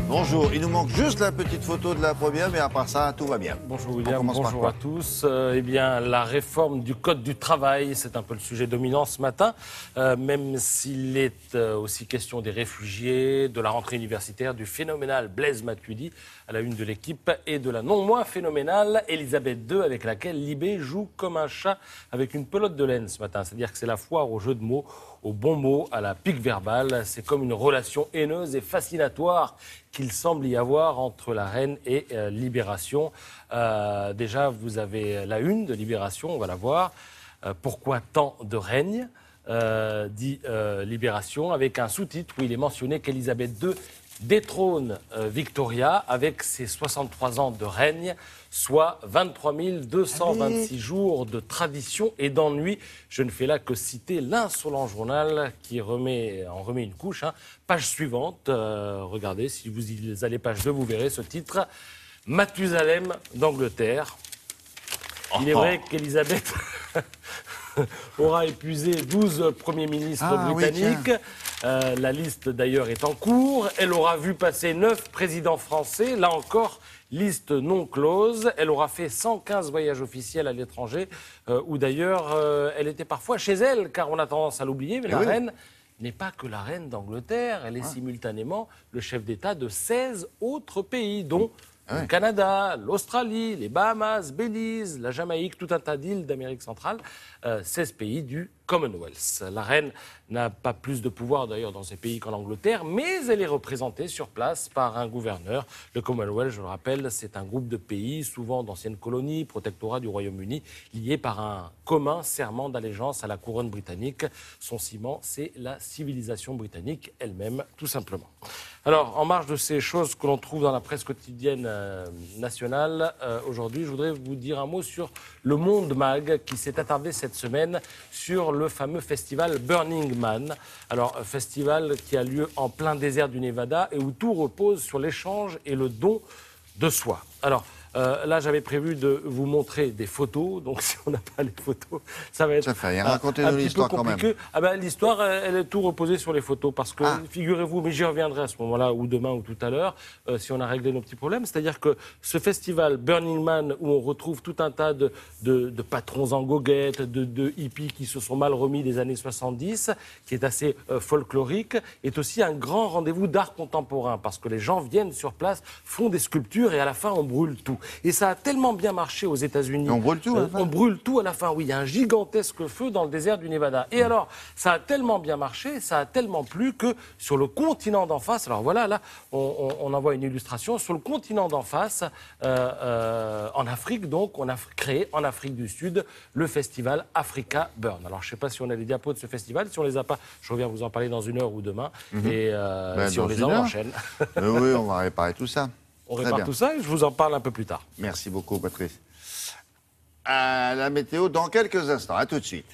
Bonjour, il nous manque juste la petite photo de la première, mais à part ça, tout va bien. Bonjour William, bonjour à tous. Eh bien, la réforme du Code du travail, c'est un peu le sujet dominant ce matin, même s'il est aussi question des réfugiés, de la rentrée universitaire, du phénoménal Blaise Matuidi à la une de l'Équipe et de la non moins phénoménale Elisabeth II avec laquelle Libé joue comme un chat avec une pelote de laine ce matin. C'est-à-dire que c'est la foire au jeu de mots, aux bons mots, à la pique verbale. C'est comme une relation haineuse et fascinatoire qu'il semble y avoir entre la reine et Libération. Déjà, vous avez la une de Libération, on va la voir. Pourquoi tant de règne dit Libération, avec un sous-titre où il est mentionné qu'Elisabeth II détrône Victoria avec ses 63 ans de règne, soit 23 226 jours de tradition et d'ennui. Je ne fais là que citer l'insolent journal qui en remet une couche. Page suivante, regardez, si vous allez page 2, vous verrez ce titre. Mathusalem d'Angleterre. Il est vrai qu'Elisabeth aura épuisé 12 premiers ministres britanniques. La liste d'ailleurs est en cours. Elle aura vu passer 9 présidents français. Là encore, liste non close. Elle aura fait 115 voyages officiels à l'étranger, où d'ailleurs elle était parfois chez elle, car on a tendance à l'oublier, mais la reine n'est pas que la reine d'Angleterre. Elle est simultanément le chef d'État de 16 autres pays, dont le Canada, l'Australie, les Bahamas, Belize, la Jamaïque, tout un tas d'îles d'Amérique centrale, 16 pays du Commonwealth. La reine n'a pas plus de pouvoir d'ailleurs dans ces pays qu'en Angleterre, mais elle est représentée sur place par un gouverneur. Le Commonwealth, je le rappelle, c'est un groupe de pays, souvent d'anciennes colonies, protectorats du Royaume-Uni, liés par un commun serment d'allégeance à la couronne britannique. Son ciment, c'est la civilisation britannique elle-même, tout simplement. Alors, en marge de ces choses que l'on trouve dans la presse quotidienne nationale, aujourd'hui, je voudrais vous dire un mot sur le Monde Mag qui s'est attardé cette semaine sur le fameux festival Burning Man. Alors, festival qui a lieu en plein désert du Nevada et où tout repose sur l'échange et le don de soi. Alors, là, j'avais prévu de vous montrer des photos. Donc, si on n'a pas les photos, ça va être un petit peu compliqué. L'histoire, elle est tout reposée sur les photos. Parce que, figurez-vous, mais j'y reviendrai à ce moment-là, ou demain, ou tout à l'heure, si on a réglé nos petits problèmes. C'est-à-dire que ce festival Burning Man, où on retrouve tout un tas de patrons en goguette, de hippies qui se sont mal remis des années 70, qui est assez folklorique, est aussi un grand rendez-vous d'art contemporain. Parce que les gens viennent sur place, font des sculptures, et à la fin, on brûle tout. Et ça a tellement bien marché aux États-Unis. On brûle tout à la fin. On brûle tout à la fin, oui. Il y a un gigantesque feu dans le désert du Nevada. Et alors, ça a tellement bien marché, ça a tellement plu que sur le continent d'en face, alors voilà, là, on en voit une illustration. Sur le continent d'en face, en Afrique, donc, on a créé en Afrique du Sud le festival Africa Burn. Alors, je ne sais pas si on a les diapos de ce festival. Si on ne les a pas, je reviens vous en parler dans 1 heure ou demain. Et si on les a, on enchaîne. Oui, on va réparer tout ça. On répare tout ça et je vous en parle un peu plus tard. Merci beaucoup, Patrice. À la météo dans quelques instants. À tout de suite.